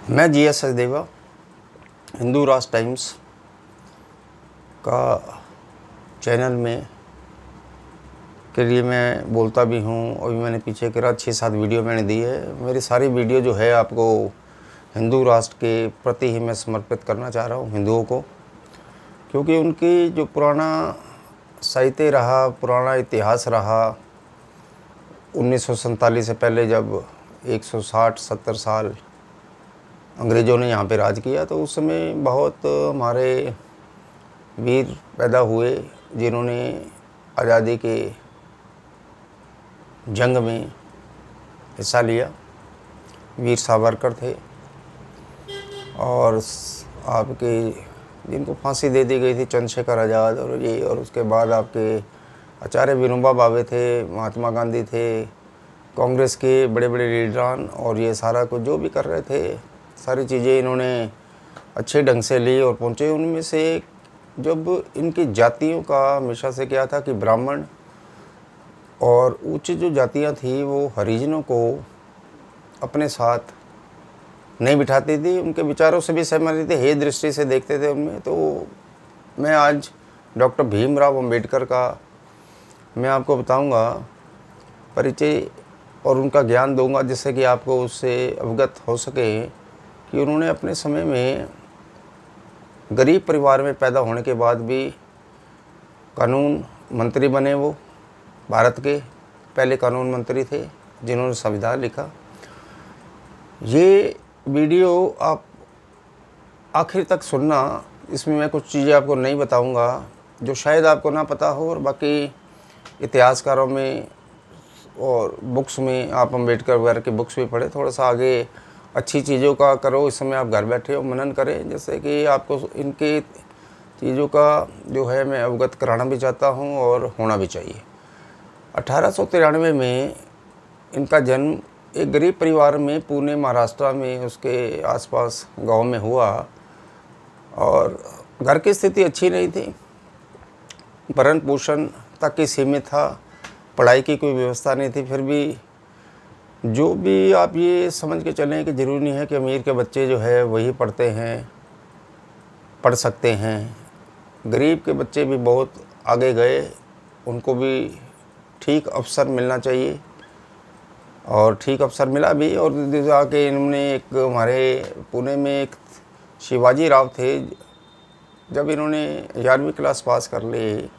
मैं GS सचदेवा हिंदू राष्ट्र times का चैनल में के लिए मैं बोलता भी हूँ। अभी मैंने पीछे करा 6-7 वीडियो मैंने दी है। मेरी सारी वीडियो जो है आपको हिंदू राष्ट्र के प्रति ही मैं समर्पित करना चाह रहा हूँ, हिंदुओं को, क्योंकि उनकी जो पुराना साहित्य रहा, पुराना इतिहास रहा, 1947 से पहले जब 160-70 साल अंग्रेज़ों ने यहाँ पे राज किया, तो उस समय बहुत हमारे वीर पैदा हुए जिन्होंने आज़ादी के जंग में हिस्सा लिया। वीर सावरकर थे और आपके जिनको फांसी दे दी गई थी, चंद्रशेखर आज़ाद और ये, और उसके बाद आपके आचार्य विनोबा भावे थे, महात्मा गांधी थे, कांग्रेस के बड़े बड़े लीडरान, और ये सारा कुछ जो भी कर रहे थे, सारी चीज़ें इन्होंने अच्छे ढंग से ली और पहुँचे। उनमें से जब इनकी जातियों का हमेशा से क्या था कि ब्राह्मण और उच्च जो जातियाँ थी वो हरिजनों को अपने साथ नहीं बिठाती थी, उनके विचारों से भी सहमत थे, हे दृष्टि से देखते थे उनमें। तो मैं आज डॉक्टर भीमराव अंबेडकर का मैं आपको बताऊंगा परिचय और उनका ज्ञान दूंगा, जिससे कि आपको उससे अवगत हो सके कि उन्होंने अपने समय में गरीब परिवार में पैदा होने के बाद भी कानून मंत्री बने। वो भारत के पहले कानून मंत्री थे जिन्होंने संविधान लिखा। ये वीडियो आप आखिर तक सुनना, इसमें मैं कुछ चीज़ें आपको नहीं बताऊंगा जो शायद आपको ना पता हो, और बाकी इतिहासकारों में और बुक्स में आप अंबेडकर वगैरह की बुक्स भी पढ़े, थोड़ा सा आगे अच्छी चीज़ों का करो। इस समय आप घर बैठे हो, मनन करें, जैसे कि आपको इनके चीज़ों का जो है मैं अवगत कराना भी चाहता हूँ और होना भी चाहिए। 1893 में इनका जन्म एक गरीब परिवार में पुणे महाराष्ट्र में उसके आसपास गांव में हुआ, और घर की स्थिति अच्छी नहीं थी, भरण पोषण तक ही सीमित था, पढ़ाई की कोई व्यवस्था नहीं थी। फिर भी जो भी आप ये समझ के चलें कि ज़रूरी नहीं है कि अमीर के बच्चे जो है वही पढ़ सकते हैं, गरीब के बच्चे भी बहुत आगे गए, उनको भी ठीक अवसर मिलना चाहिए, और ठीक अवसर मिला भी। और जाके इन्होंने एक हमारे पुणे में एक शिवाजी राव थे, जब इन्होंने 11वीं क्लास पास कर ली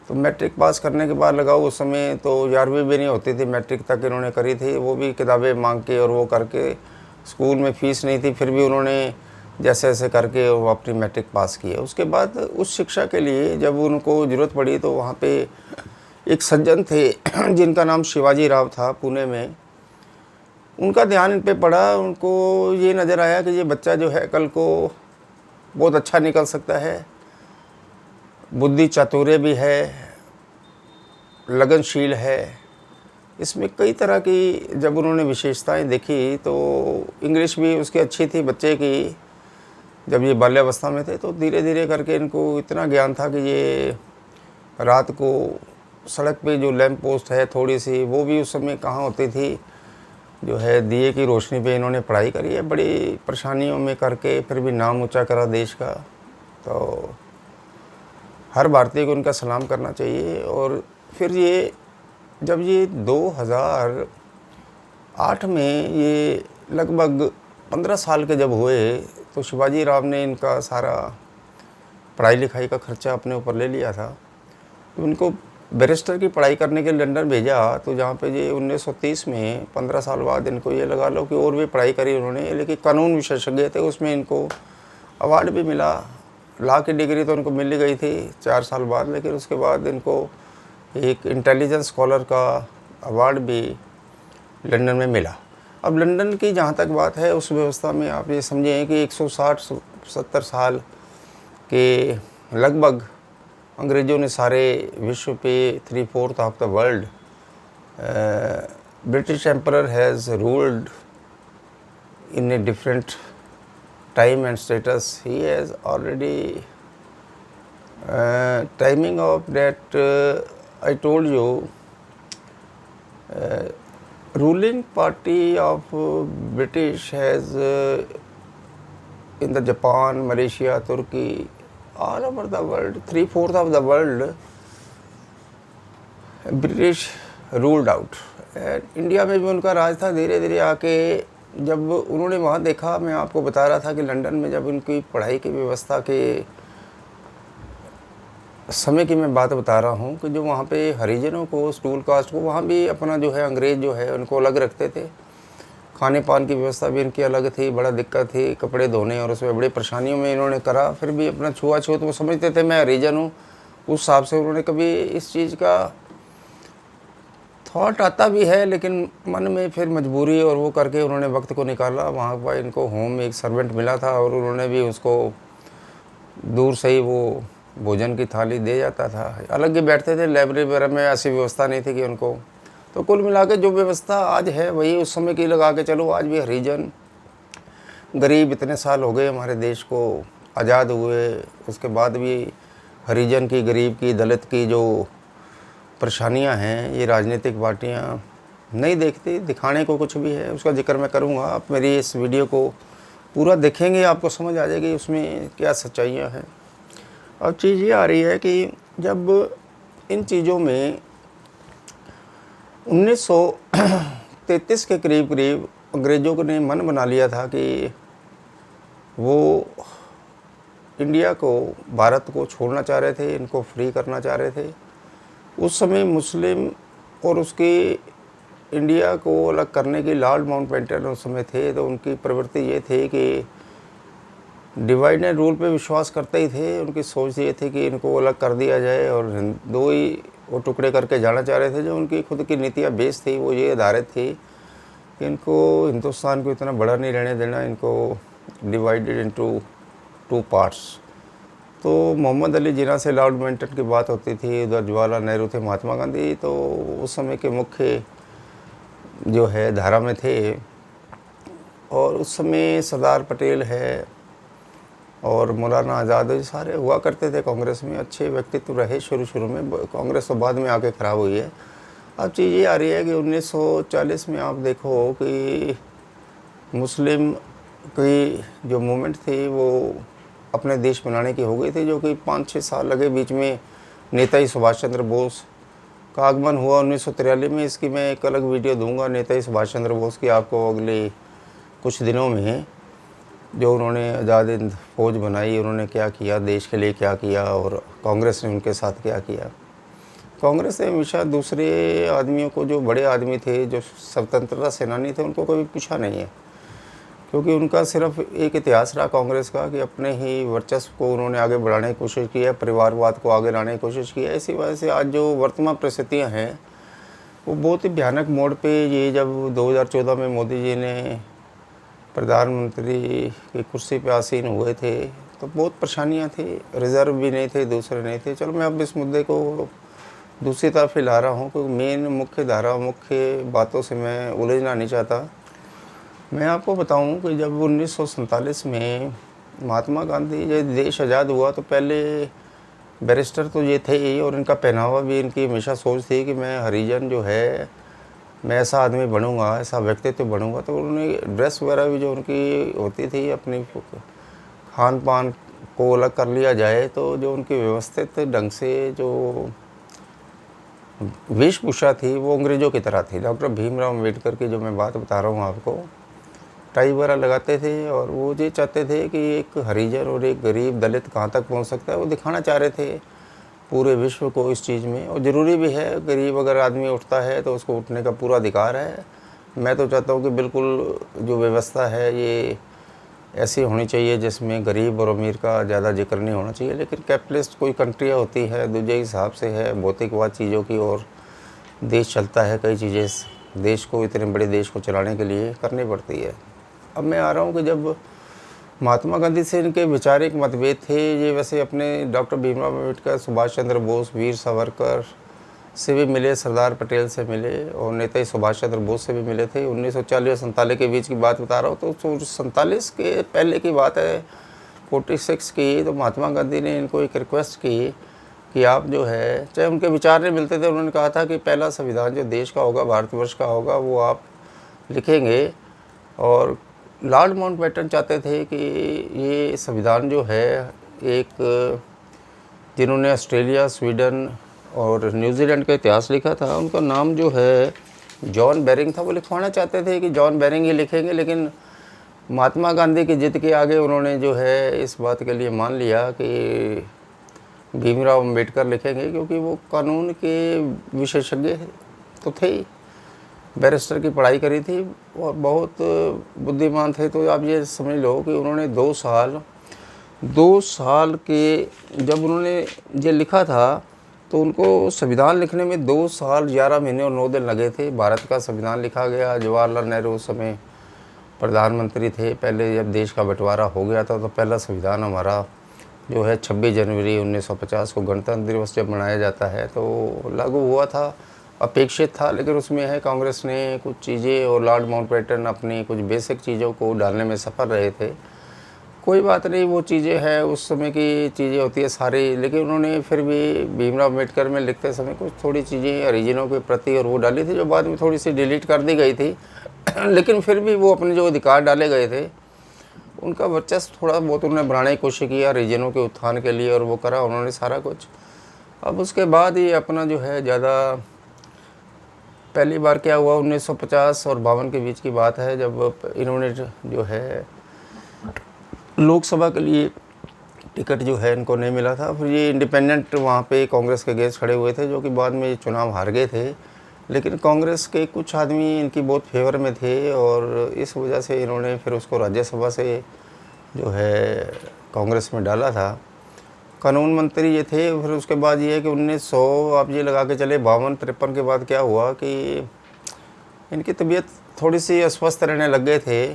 तो मैट्रिक पास करने के बाद लगा, उस समय तो 11वीं भी नहीं होती थी, मैट्रिक तक इन्होंने करी थी, वो भी किताबें मांग के और वो करके। स्कूल में फ़ीस नहीं थी, फिर भी उन्होंने जैसे ऐसे करके वो अपनी मैट्रिक पास की है। उसके बाद उस शिक्षा के लिए जब उनको ज़रूरत पड़ी तो वहाँ पे एक सज्जन थे जिनका नाम शिवाजी राव था, पुणे में। उनका ध्यान इन पर पड़ा, उनको ये नज़र आया कि ये बच्चा जो है कल को बहुत अच्छा निकल सकता है, बुद्धि चातुर्य भी है, लगनशील है, इसमें कई तरह की। जब उन्होंने विशेषताएं देखी तो इंग्लिश भी उसकी अच्छी थी बच्चे की, जब ये बाल्यावस्था में थे। तो धीरे धीरे करके इनको इतना ज्ञान था कि ये रात को सड़क पे जो लैंप पोस्ट है थोड़ी सी, वो भी उस समय कहाँ होती थी, जो है दिए की रोशनी पे इन्होंने पढ़ाई करी है, बड़ी परेशानियों में करके फिर भी नाम ऊंचा करा देश का। तो हर भारतीय को उनका सलाम करना चाहिए। और फिर ये जब ये 2008 में ये लगभग 15 साल के जब हुए, तो शिवाजी राव ने इनका सारा पढ़ाई लिखाई का खर्चा अपने ऊपर ले लिया था। तो इनको बैरिस्टर की पढ़ाई करने के लिए लंदन भेजा, तो जहाँ पे ये 1930 में 15 साल बाद इनको ये लगा लो कि और भी पढ़ाई करी उन्होंने, लेकिन कानून विशेषज्ञ थे, उसमें इनको अवार्ड भी मिला। लॉ की डिग्री तो उनको मिल गई थी 4 साल बाद, लेकिन उसके बाद इनको एक इंटेलिजेंस स्कॉलर का अवार्ड भी लंदन में मिला। अब लंदन की जहाँ तक बात है, उस व्यवस्था में आप ये समझें कि 160-70 साल के लगभग अंग्रेज़ों ने सारे विश्व पे 3/4 of the world, British emperor has ruled in a different time and status. He has already timing of that I told you, ruling party of British has in the Japan, Malaysia, Turkey, all over the world, 3/4 of the world, British ruled out. India में भी उनका राज था। धीरे धीरे आके जब उन्होंने वहाँ देखा, मैं आपको बता रहा था कि लंदन में जब उनकी पढ़ाई की व्यवस्था के समय की मैं बात बता रहा हूँ कि जो वहाँ पे हरिजनों को, स्टूल कास्ट को, वहाँ भी अपना जो है अंग्रेज़ जो है उनको अलग रखते थे। खाने पान की व्यवस्था भी इनकी अलग थी, बड़ा दिक्कत थी कपड़े धोने, और उसमें बड़ी परेशानियों में इन्होंने करा। फिर भी अपना छुआछूत वो समझते थे, मैं हरिजन हूँ, उस हिसाब से उन्होंने कभी इस चीज़ का थॉट आता भी है, लेकिन मन में फिर मजबूरी और वो करके उन्होंने वक्त को निकाला। वहाँ पर इनको होम में एक सर्वेंट मिला था और उन्होंने भी उसको दूर से ही वो भोजन की थाली दे जाता था। अलग ही बैठते थे, लाइब्रेरी वगैरह में ऐसी व्यवस्था नहीं थी कि उनको। तो कुल मिला के जो व्यवस्था आज है वही उस समय की लगा के चलो। आज भी हरिजन गरीब, इतने साल हो गए हमारे देश को आज़ाद हुए, उसके बाद भी हरिजन की, गरीब की, दलित की जो परेशानियां हैं ये राजनीतिक पार्टियां नहीं देखती। दिखाने को कुछ भी है, उसका जिक्र मैं करूंगा। आप मेरी इस वीडियो को पूरा देखेंगे, आपको समझ आ जाएगी उसमें क्या सच्चाइयाँ हैं। अब चीज़ ये आ रही है कि जब इन चीज़ों में 1933 के करीब करीब अंग्रेज़ों ने मन बना लिया था कि वो इंडिया को, भारत को छोड़ना चाह रहे थे, इनको फ्री करना चाह रहे थे। उस समय मुस्लिम और उसके इंडिया को अलग करने के लॉर्ड माउंटबेटन उस समय थे, तो उनकी प्रवृत्ति ये थी कि डिवाइड एंड रूल पे विश्वास करते ही थे। उनकी सोच ये थी कि इनको अलग कर दिया जाए, और दो ही वो टुकड़े करके जाना चाह रहे थे। जो उनकी खुद की नीतियाँ बेस थी वो ये आधारित थी कि इनको, हिंदुस्तान को इतना बड़ा नहीं रहने देना, इनको डिवाइडेड इनटू 2 पार्ट्स। तो मोहम्मद अली जिन्ना से लॉर्ड माउंटबेटन की बात होती थी, उधर जवाहरलाल नेहरू थे, महात्मा गांधी तो उस समय के मुख्य जो है धारा में थे। और उस समय सरदार पटेल है और मौलाना आज़ाद, सारे हुआ करते थे कांग्रेस में, अच्छे व्यक्तित्व रहे शुरू में। कांग्रेस तो बाद में आके ख़राब हुई है। अब चीज़ ये आ रही है कि 1940 में आप देखो कि मुस्लिम की जो मूवमेंट थी वो अपने देश बनाने की हो गई थी, जो कि 5-6 साल लगे। बीच में नेताजी सुभाष चंद्र बोस का आगमन हुआ 1943 में। इसकी मैं एक अलग वीडियो दूंगा, नेताजी सुभाष चंद्र बोस की, आपको अगले कुछ दिनों में। जो उन्होंने आज़ाद हिंद फौज बनाई, उन्होंने क्या किया, देश के लिए क्या किया, और कांग्रेस ने उनके साथ क्या किया। कांग्रेस ने हमेशा दूसरे आदमियों को, जो बड़े आदमी थे, जो स्वतंत्रता सेनानी थे, उनको कभी पूछा नहीं है, क्योंकि उनका सिर्फ एक इतिहास रहा कांग्रेस का कि अपने ही वर्चस्व को उन्होंने आगे बढ़ाने की कोशिश की है, परिवारवाद को आगे लाने की कोशिश की है। इसी वजह से आज जो वर्तमान परिस्थितियाँ हैं वो बहुत ही भयानक मोड़ पे। ये जब 2014 में मोदी जी ने प्रधानमंत्री की कुर्सी पे आसीन हुए थे तो बहुत परेशानियां थी, रिज़र्व भी नहीं थे, दूसरे नहीं थे। चलो मैं अब इस मुद्दे को दूसरी तरफ ला रहा हूँ, क्योंकि मेन मुख्य धारा, मुख्य बातों से मैं उलझना नहीं चाहता। मैं आपको बताऊं कि जब 1947 में महात्मा गांधी, जब देश आज़ाद हुआ, तो पहले बैरिस्टर तो ये थे ही, और इनका पहनावा भी, इनकी हमेशा सोच थी कि मैं हरिजन जो है, मैं ऐसा आदमी बनूंगा, ऐसा व्यक्तित्व बनूंगा। तो उन्होंने ड्रेस वगैरह भी जो उनकी होती थी, अपनी खान पान को अलग कर लिया जाए, तो जो उनकी व्यवस्थित ढंग से जो वेशभूषा थी वो अंग्रेज़ों की तरह थी। डॉक्टर भीमराव अम्बेडकर की जो मैं बात बता रहा हूँ आपको, टाई वगैरह लगाते थे, और वो ये चाहते थे कि एक हरिजन और एक गरीब दलित कहाँ तक पहुँच सकता है, वो दिखाना चाह रहे थे पूरे विश्व को इस चीज़ में। और ज़रूरी भी है, गरीब अगर आदमी उठता है तो उसको उठने का पूरा अधिकार है। मैं तो चाहता हूँ कि बिल्कुल जो व्यवस्था है ये ऐसी होनी चाहिए जिसमें गरीब और अमीर का ज़्यादा जिक्र नहीं होना चाहिए। लेकिन कैपिटलिस्ट कोई कंट्रियाँ होती है, दूसरे हिसाब से है, भौतिकवाद चीज़ों की और देश चलता है। कई चीज़ें देश को, इतने बड़े देश को चलाने के लिए करनी पड़ती है। अब मैं आ रहा हूँ कि जब महात्मा गांधी से इनके वैचारिक मतभेद थे, ये वैसे अपने डॉक्टर भीमराव अम्बेडकर, सुभाष चंद्र बोस, वीर सावरकर से भी मिले, सरदार पटेल से मिले, और नेताजी सुभाष चंद्र बोस से भी मिले थे। 1940 और 47 के बीच की बात बता रहा हूँ। तो 47 के पहले की बात है, 46 की। तो महात्मा गांधी ने इनको एक रिक्वेस्ट की कि आप जो है, चाहे उनके विचार नहीं मिलते थे, उन्होंने कहा था कि पहला संविधान जो देश का होगा, भारतवर्ष का होगा, वो आप लिखेंगे और लॉर्ड माउंटबेटन चाहते थे कि ये संविधान जो है, एक जिन्होंने ऑस्ट्रेलिया, स्वीडन और न्यूजीलैंड का इतिहास लिखा था, उनका नाम जो है जॉन बेरिंग था। वो लिखवाना चाहते थे कि जॉन बेरिंग ही लिखेंगे, लेकिन महात्मा गांधी की जिद के आगे उन्होंने जो है इस बात के लिए मान लिया कि भीमराव अम्बेडकर लिखेंगे, क्योंकि वो कानून के विशेषज्ञ तो थे ही, बैरिस्टर की पढ़ाई करी थी और बहुत बुद्धिमान थे। तो आप ये समझ लो कि उन्होंने 2 साल के जब उन्होंने ये लिखा था, तो उनको संविधान लिखने में 2 साल 11 महीने और 9 दिन लगे थे। भारत का संविधान लिखा गया। जवाहरलाल नेहरू उस समय प्रधानमंत्री थे। पहले जब देश का बंटवारा हो गया था, तो पहला संविधान हमारा जो है 26 जनवरी 1950 को गणतंत्र दिवस जब मनाया जाता है, तो लागू हुआ था। अपेक्षित था, लेकिन उसमें है कांग्रेस ने कुछ चीज़ें और लॉर्ड माउंटबेटन अपनी कुछ बेसिक चीज़ों को डालने में सफल रहे थे। कोई बात नहीं, वो चीज़ें हैं, उस समय की चीज़ें होती है सारी, लेकिन उन्होंने फिर भी भीमराव अम्बेडकर में लिखते समय कुछ थोड़ी चीज़ें हरिजनों के प्रति और वो डाली थी, जो बाद में थोड़ी सी डिलीट कर दी गई थी। लेकिन फिर भी वो अपने जो अधिकार डाले गए थे, उनका वर्चस्व थोड़ा बहुत उन्होंने बढ़ाने की कोशिश किया हरिजनों के उत्थान के लिए, और वो करा उन्होंने सारा कुछ। अब उसके बाद ये अपना जो है ज़्यादा, पहली बार क्या हुआ 1950 और 52 के बीच की बात है, जब इन्होंने जो है लोकसभा के लिए टिकट जो है इनको नहीं मिला था। फिर ये इंडिपेंडेंट वहाँ पे कांग्रेस के अगेंस्ट खड़े हुए थे, जो कि बाद में ये चुनाव हार गए थे। लेकिन कांग्रेस के कुछ आदमी इनकी बहुत फेवर में थे, और इस वजह से इन्होंने फिर उसको राज्यसभा से जो है कांग्रेस में डाला था। कानून मंत्री ये थे। फिर उसके बाद ये है कि 1900 आप ये लगा के चले 52-53 के बाद क्या हुआ कि इनकी तबीयत थोड़ी सी अस्वस्थ रहने लग गए थे।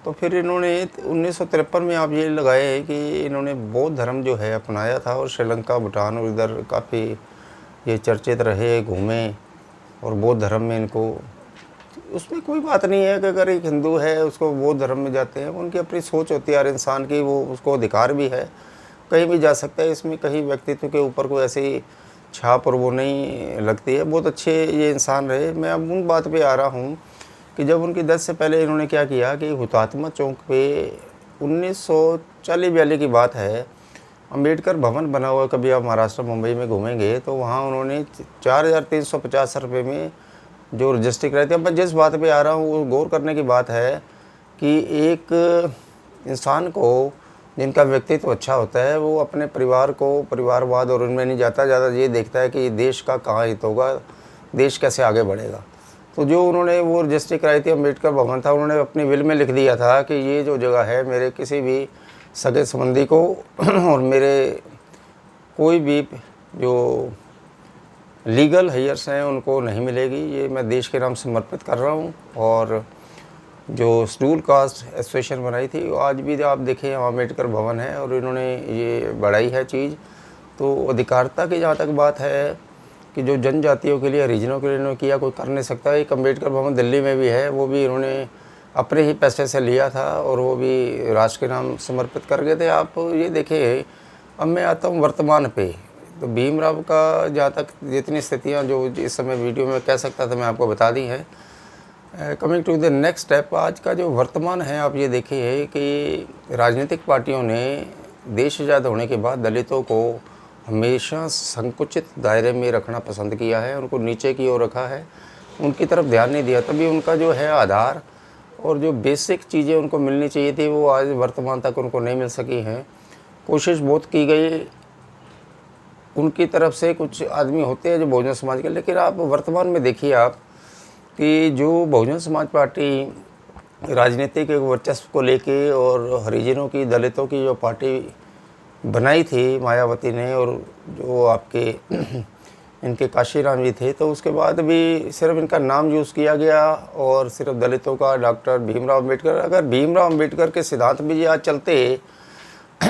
तो फिर इन्होंने 1953 में आप ये लगाए कि इन्होंने बौद्ध धर्म जो है अपनाया था, और श्रीलंका, भूटान और इधर काफ़ी ये चर्चित रहे, घूमे, और बौद्ध धर्म में इनको, उसमें कोई बात नहीं है कि अगर एक हिंदू है उसको बौद्ध धर्म में जाते हैं, उनकी अपनी सोच होती है हर इंसान की, वो उसको अधिकार भी है, कहीं भी जा सकता है। इसमें कहीं व्यक्तित्व के ऊपर कोई ऐसी छाप और वो नहीं लगती है। बहुत अच्छे ये इंसान रहे। मैं अब उन बात पे आ रहा हूँ कि जब उनकी डेथ से पहले इन्होंने क्या किया कि हुतात्मा चौक पे 1940-42 की बात है, अंबेडकर भवन बना हुआ, कभी आप महाराष्ट्र मुंबई में घूमेंगे तो वहाँ उन्होंने 4350 रुपये में जो रजिस्ट्री कराई थी। अब मैं जिस बात पे आ रहा हूँ वो गौर करने की बात है कि एक इंसान को जिनका व्यक्तित्व अच्छा होता है, वो अपने परिवार को परिवारवाद और उनमें नहीं जाता, ज़्यादा ये देखता है कि देश का कहाँ हित होगा, देश कैसे आगे बढ़ेगा। तो जो उन्होंने वो रजिस्ट्री कराई थी, अंबेडकर भवन था, उन्होंने अपनी विल में लिख दिया था कि ये जो जगह है मेरे किसी भी सगे संबंधी को और मेरे कोई भी जो लीगल हायर्स हैं उनको नहीं मिलेगी, ये मैं देश के नाम समर्पित कर रहा हूँ। और जो शेड्यूल कास्ट एसोसिएशन बनाई थी, आज भी आप देखें अम्बेडकर भवन है, और इन्होंने ये बढ़ाई है चीज़। तो अधिकारिता की जहाँ तक बात है कि जो जनजातियों के लिए, हरिजनों के लिए इन्होंने किया, कोई कर नहीं सकता। एक अम्बेडकर भवन दिल्ली में भी है, वो भी इन्होंने अपने ही पैसे से लिया था, और वो भी राष्ट्र के नाम समर्पित कर गए थे। आप ये देखें, अब मैं आता हूँ वर्तमान पे, तो भीमराव का जहाँ तक जितनी स्थितियाँ जो इस समय वीडियो में कह सकता था मैं आपको बता दी हैं। Coming to the next step, आज का जो वर्तमान है, आप ये देखिए कि राजनीतिक पार्टियों ने देश आज़ाद होने के बाद दलितों को हमेशा संकुचित दायरे में रखना पसंद किया है, उनको नीचे की ओर रखा है, उनकी तरफ ध्यान नहीं दिया। तभी उनका जो है आधार और जो बेसिक चीज़ें उनको मिलनी चाहिए थी, वो आज वर्तमान तक उनको नहीं मिल सकी हैं। कोशिश बहुत की गई उनकी तरफ से, कुछ आदमी होते हैं जो बहुजन समाज के, लेकिन आप वर्तमान में देखिए आप कि जो बहुजन समाज पार्टी राजनीतिक वर्चस्व को लेके और हरिजनों की, दलितों की जो पार्टी बनाई थी मायावती ने, और जो आपके इनके काशीराम जी थे, तो उसके बाद भी सिर्फ इनका नाम यूज़ किया गया, और सिर्फ दलितों का डॉक्टर भीमराव अम्बेडकर। अगर भीमराव अम्बेडकर के सिद्धांत भी ये आज चलते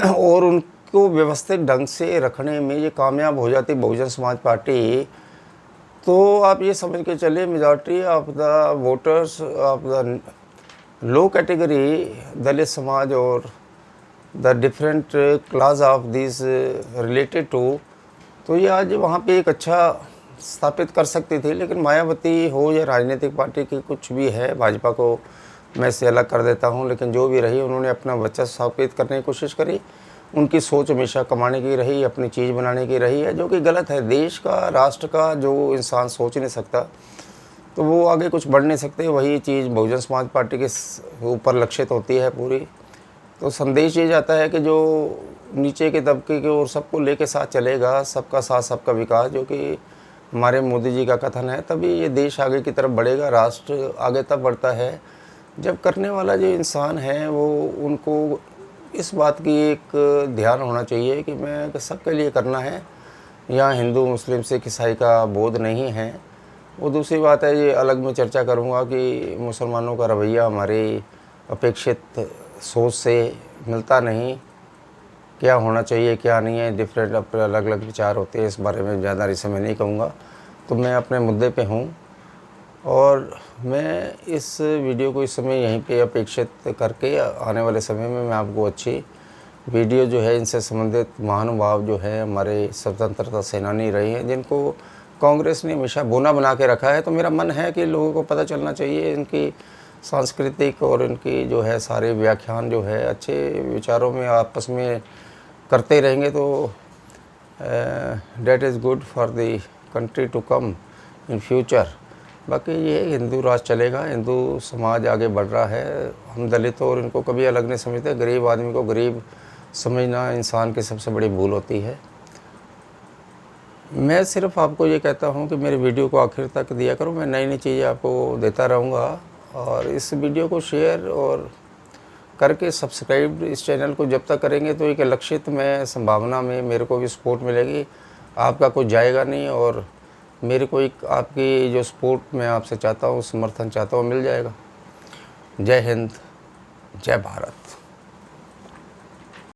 और उनको व्यवस्थित ढंग से रखने में ये कामयाब हो जाती बहुजन समाज पार्टी, तो आप ये समझ के चलिए majority of the voters of the low category, Dalit समाज और the different class of this related to, तो ये आज वहाँ पे एक अच्छा स्थापित कर सकती थी। लेकिन मायावती हो या राजनीतिक पार्टी की कुछ भी है, भाजपा को मैं इससे अलग कर देता हूँ। लेकिन जो भी रही, उन्होंने अपना वर्चस्व स्थापित करने की कोशिश करी। उनकी सोच हमेशा कमाने की रही, अपनी चीज़ बनाने की रही है, जो कि गलत है। देश का, राष्ट्र का जो इंसान सोच नहीं सकता तो वो आगे कुछ बढ़ नहीं सकते। वही चीज़ बहुजन समाज पार्टी के ऊपर लक्षित होती है पूरी। तो संदेश ये जाता है कि जो नीचे के तबके के और सबको लेके साथ चलेगा, सबका साथ सबका विकास, जो कि हमारे मोदी जी का कथन है, तभी ये देश आगे की तरफ बढ़ेगा। राष्ट्र आगे तब बढ़ता है जब करने वाला जो इंसान है वो, उनको इस बात की एक ध्यान होना चाहिए कि मैं सबके लिए करना है। यहाँ हिंदू, मुस्लिम, सिख, ईसाई का बोध नहीं है। वो दूसरी बात है, ये अलग मैं चर्चा करूँगा कि मुसलमानों का रवैया हमारी अपेक्षित सोच से मिलता नहीं। क्या होना चाहिए, क्या नहीं है, डिफरेंट अपने अलग अलग विचार होते हैं। इस बारे में ज़्यादा इसे मैं नहीं कहूँगा। तो मैं अपने मुद्दे पे हूँ और मैं इस वीडियो को इस समय यहीं पे अपेक्षित करके आने वाले समय में मैं आपको अच्छी वीडियो जो है, इनसे संबंधित महानुभाव जो है, हमारे स्वतंत्रता सेनानी रहे हैं, जिनको कांग्रेस ने हमेशा बोना बना के रखा है। तो मेरा मन है कि लोगों को पता चलना चाहिए इनकी सांस्कृतिक और इनकी जो है सारे व्याख्यान जो है अच्छे विचारों में आपस में करते रहेंगे तो debt is good for the country to come in future. बाकी ये हिंदू राज चलेगा, हिंदू समाज आगे बढ़ रहा है। हम दलित और इनको कभी अलग नहीं समझते। गरीब आदमी को गरीब समझना इंसान की सबसे बड़ी भूल होती है। मैं सिर्फ आपको ये कहता हूँ कि मेरे वीडियो को आखिर तक दिया करो। मैं नई नई चीज़ें आपको देता रहूँगा और इस वीडियो को शेयर और करके सब्सक्राइब इस चैनल को जब तक करेंगे तो एक लक्षित में संभावना में मेरे को भी सपोर्ट मिलेगी। आपका कुछ जाएगा नहीं और मेरे को एक आपकी जो सपोर्ट मैं आपसे चाहता हूँ, समर्थन चाहता हूँ, मिल जाएगा। जय हिंद, जय भारत।